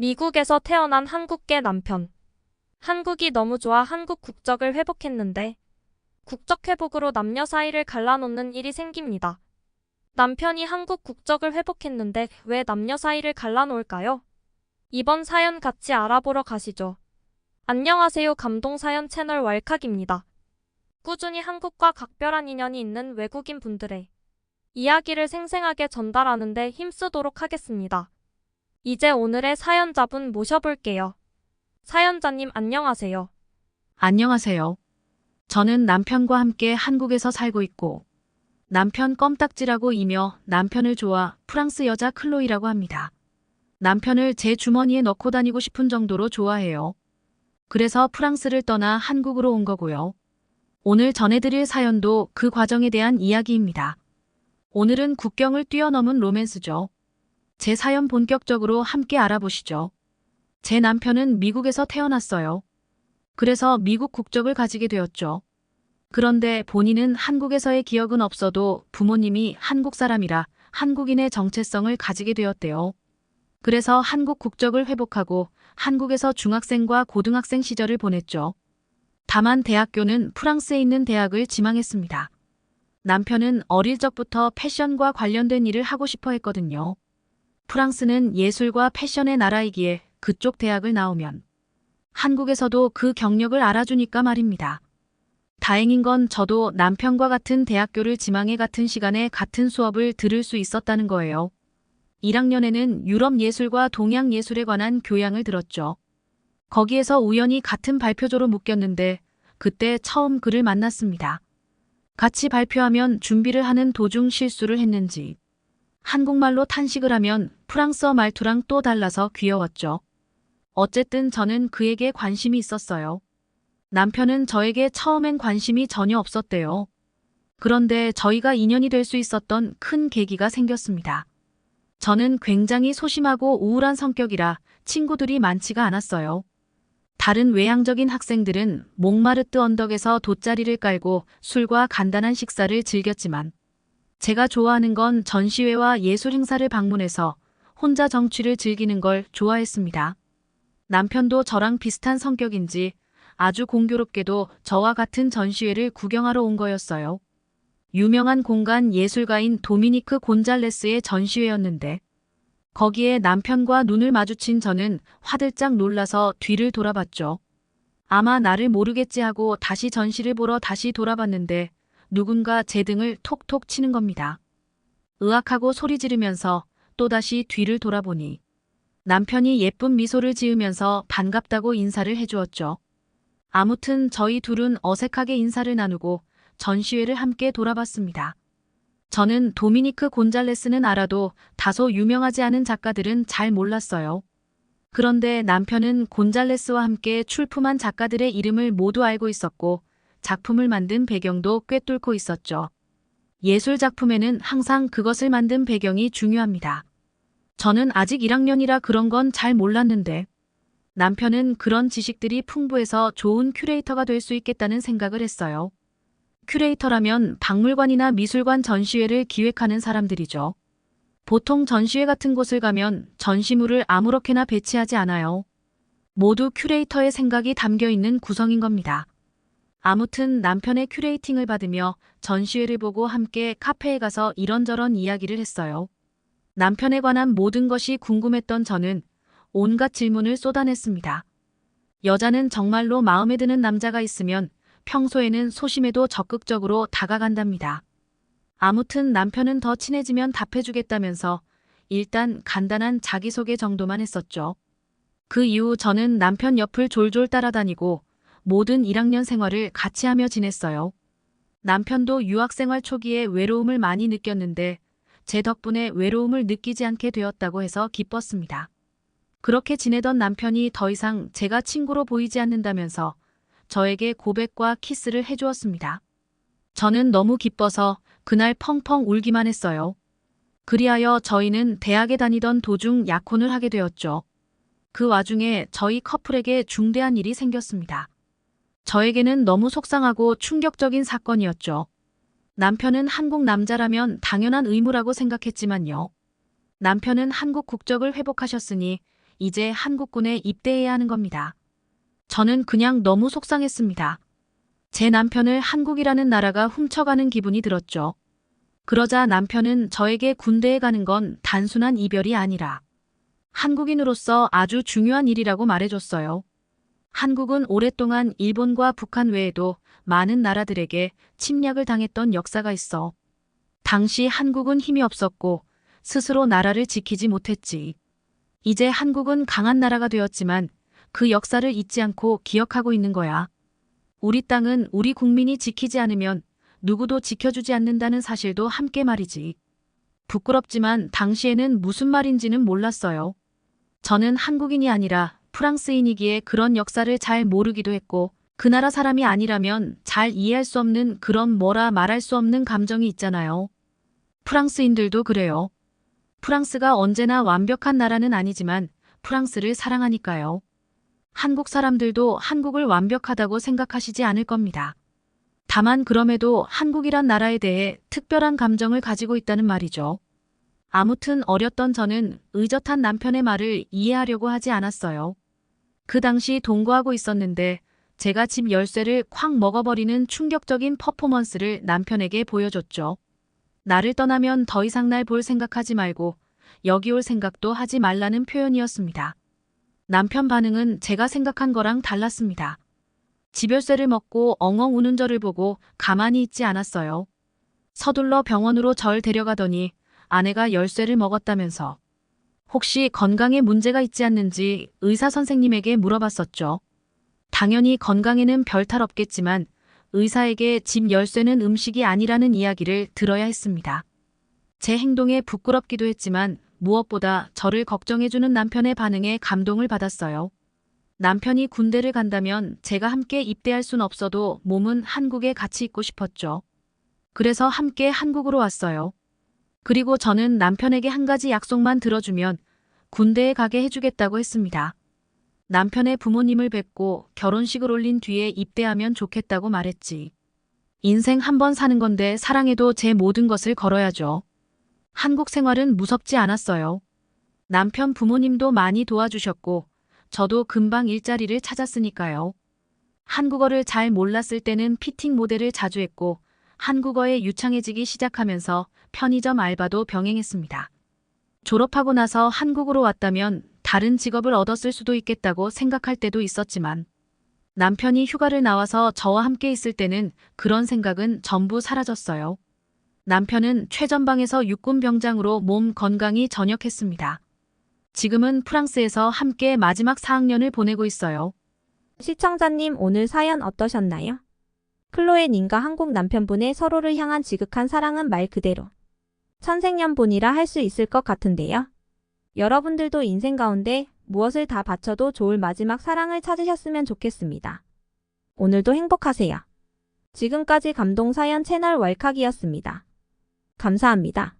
미국에서 태어난 한국계 남편. 한국이 너무 좋아 한국 국적을 회복했는데 국적 회복으로 남녀 사이를 갈라놓는 일이 생깁니다. 남편이 한국 국적을 회복했는데 왜 남녀 사이를 갈라놓을까요? 이번 사연 같이 알아보러 가시죠. 안녕하세요. 감동사연 채널 왈칵입니다. 꾸준히 한국과 각별한 인연이 있는 외국인 분들의 이야기를 생생하게 전달하는 데 힘쓰도록 하겠습니다. 이제 오늘의 사연자분 모셔볼게요. 사연자님 안녕하세요. 안녕하세요. 저는 남편과 함께 한국에서 살고 있고 남편 껌딱지라고 이며 남편을 좋아 프랑스 여자 클로이라고 합니다. 남편을 제 주머니에 넣고 다니고 싶은 정도로 좋아해요. 그래서 프랑스를 떠나 한국으로 온 거고요. 오늘 전해드릴 사연도 그 과정에 대한 이야기입니다. 오늘은 국경을 뛰어넘은 로맨스죠. 제 사연 본격적으로 함께 알아보시죠. 제 남편은 미국에서 태어났어요. 그래서 미국 국적을 가지게 되었죠. 그런데 본인은 한국에서의 기억은 없어도 부모님이 한국 사람이라 한국인의 정체성을 가지게 되었대요. 그래서 한국 국적을 회복하고 한국에서 중학생과 고등학생 시절을 보냈죠. 다만 대학교는 프랑스에 있는 대학을 지망했습니다. 남편은 어릴 적부터 패션과 관련된 일을 하고 싶어 했거든요. 프랑스는 예술과 패션의 나라이기에 그쪽 대학을 나오면 한국에서도 그 경력을 알아주니까 말입니다. 다행인 건 저도 남편과 같은 대학교를 지망해 같은 시간에 같은 수업을 들을 수 있었다는 거예요. 1학년에는 유럽 예술과 동양 예술에 관한 교양을 들었죠. 거기에서 우연히 같은 발표조로 묶였는데 그때 처음 그를 만났습니다. 같이 발표하면 준비를 하는 도중 실수를 했는지 한국말로 탄식을 하면 프랑스어 말투랑 또 달라서 귀여웠죠. 어쨌든 저는 그에게 관심이 있었어요. 남편은 저에게 처음엔 관심이 전혀 없었대요. 그런데 저희가 인연이 될 수 있었던 큰 계기가 생겼습니다. 저는 굉장히 소심하고 우울한 성격이라 친구들이 많지가 않았어요. 다른 외향적인 학생들은 몽마르트 언덕에서 돗자리를 깔고 술과 간단한 식사를 즐겼지만 제가 좋아하는 건 전시회와 예술 행사를 방문해서 혼자 정취를 즐기는 걸 좋아했습니다. 남편도 저랑 비슷한 성격인지 아주 공교롭게도 저와 같은 전시회를 구경하러 온 거였어요. 유명한 공간 예술가인 도미니크 곤잘레스의 전시회였는데 거기에 남편과 눈을 마주친 저는 화들짝 놀라서 뒤를 돌아봤죠. 아마 나를 모르겠지 하고 다시 전시를 보러 다시 돌아봤는데 누군가 제 등을 톡톡 치는 겁니다. 으악하고 소리 지르면서 또다시 뒤를 돌아보니 남편이 예쁜 미소를 지으면서 반갑다고 인사를 해주었죠. 아무튼 저희 둘은 어색하게 인사를 나누고 전시회를 함께 돌아봤습니다. 저는 도미니크 곤잘레스는 알아도 다소 유명하지 않은 작가들은 잘 몰랐어요. 그런데 남편은 곤잘레스와 함께 출품한 작가들의 이름을 모두 알고 있었고 작품을 만든 배경도 꿰뚫고 있었죠. 예술 작품에는 항상 그것을 만든 배경이 중요합니다. 저는 아직 1학년이라 그런 건 잘 몰랐는데 남편은 그런 지식들이 풍부해서 좋은 큐레이터가 될 수 있겠다는 생각을 했어요. 큐레이터라면 박물관이나 미술관 전시회를 기획하는 사람들이죠. 보통 전시회 같은 곳을 가면 전시물을 아무렇게나 배치하지 않아요. 모두 큐레이터의 생각이 담겨 있는 구성인 겁니다. 아무튼 남편의 큐레이팅을 받으며 전시회를 보고 함께 카페에 가서 이런저런 이야기를 했어요. 남편에 관한 모든 것이 궁금했던 저는 온갖 질문을 쏟아냈습니다. 여자는 정말로 마음에 드는 남자가 있으면 평소에는 소심해도 적극적으로 다가간답니다. 아무튼 남편은 더 친해지면 답해주겠다면서 일단 간단한 자기소개 정도만 했었죠. 그 이후 저는 남편 옆을 졸졸 따라다니고 모든 1학년 생활을 같이 하며 지냈어요. 남편도 유학생활 초기에 외로움을 많이 느꼈는데 제 덕분에 외로움을 느끼지 않게 되었다고 해서 기뻤습니다. 그렇게 지내던 남편이 더 이상 제가 친구로 보이지 않는다면서 저에게 고백과 키스를 해주었습니다. 저는 너무 기뻐서 그날 펑펑 울기만 했어요. 그리하여 저희는 대학에 다니던 도중 약혼을 하게 되었죠. 그 와중에 저희 커플에게 중대한 일이 생겼습니다. 저에게는 너무 속상하고 충격적인 사건이었죠. 남편은 한국 남자라면 당연한 의무라고 생각했지만요. 남편은 한국 국적을 회복하셨으니 이제 한국군에 입대해야 하는 겁니다. 저는 그냥 너무 속상했습니다. 제 남편을 한국이라는 나라가 훔쳐가는 기분이 들었죠. 그러자 남편은 저에게 군대에 가는 건 단순한 이별이 아니라 한국인으로서 아주 중요한 일이라고 말해줬어요. 한국은 오랫동안 일본과 북한 외에도 많은 나라들에게 침략을 당했던 역사가 있어. 당시 한국은 힘이 없었고 스스로 나라를 지키지 못했지. 이제 한국은 강한 나라가 되었지만 그 역사를 잊지 않고 기억하고 있는 거야. 우리 땅은 우리 국민이 지키지 않으면 누구도 지켜주지 않는다는 사실도 함께 말이지. 부끄럽지만 당시에는 무슨 말인지는 몰랐어요. 저는 한국인이 아니라 프랑스인이기에 그런 역사를 잘 모르기도 했고 그 나라 사람이 아니라면 잘 이해할 수 없는 그런 뭐라 말할 수 없는 감정이 있잖아요. 프랑스인들도 그래요. 프랑스가 언제나 완벽한 나라는 아니지만 프랑스를 사랑하니까요. 한국 사람들도 한국을 완벽하다고 생각하시지 않을 겁니다. 다만 그럼에도 한국이란 나라에 대해 특별한 감정을 가지고 있다는 말이죠. 아무튼 어렸던 저는 의젓한 남편의 말을 이해하려고 하지 않았어요. 그 당시 동거하고 있었는데 제가 집 열쇠를 콱 먹어버리는 충격적인 퍼포먼스를 남편에게 보여줬죠. 나를 떠나면 더 이상 날 볼 생각하지 말고 여기 올 생각도 하지 말라는 표현이었습니다. 남편 반응은 제가 생각한 거랑 달랐습니다. 집 열쇠를 먹고 엉엉 우는 저를 보고 가만히 있지 않았어요. 서둘러 병원으로 절 데려가더니 아내가 열쇠를 먹었다면서 혹시 건강에 문제가 있지 않는지 의사 선생님에게 물어봤었죠. 당연히 건강에는 별탈 없겠지만 의사에게 집 열쇠는 음식이 아니라는 이야기를 들어야 했습니다. 제 행동에 부끄럽기도 했지만 무엇보다 저를 걱정해주는 남편의 반응에 감동을 받았어요. 남편이 군대를 간다면 제가 함께 입대할 순 없어도 몸은 한국에 같이 있고 싶었죠. 그래서 함께 한국으로 왔어요. 그리고 저는 남편에게 한 가지 약속만 들어주면 군대에 가게 해주겠다고 했습니다. 남편의 부모님을 뵙고 결혼식을 올린 뒤에 입대하면 좋겠다고 말했지. 인생 한 번 사는 건데 사랑에도 제 모든 것을 걸어야죠. 한국 생활은 무섭지 않았어요. 남편 부모님도 많이 도와주셨고 저도 금방 일자리를 찾았으니까요. 한국어를 잘 몰랐을 때는 피팅 모델을 자주 했고 한국어에 유창해지기 시작하면서 편의점 알바도 병행했습니다. 졸업하고 나서 한국으로 왔다면 다른 직업을 얻었을 수도 있겠다고 생각할 때도 있었지만 남편이 휴가를 나와서 저와 함께 있을 때는 그런 생각은 전부 사라졌어요. 남편은 최전방에서 육군 병장으로 몸 건강히 전역했습니다. 지금은 프랑스에서 함께 마지막 4학년을 보내고 있어요. 시청자님 오늘 사연 어떠셨나요? 클로에님과 한국 남편분의 서로를 향한 지극한 사랑은 말 그대로 천생연분이라 할 수 있을 것 같은데요. 여러분들도 인생 가운데 무엇을 다 바쳐도 좋을 마지막 사랑을 찾으셨으면 좋겠습니다. 오늘도 행복하세요. 지금까지 감동사연 채널 왈칵이었습니다. 감사합니다.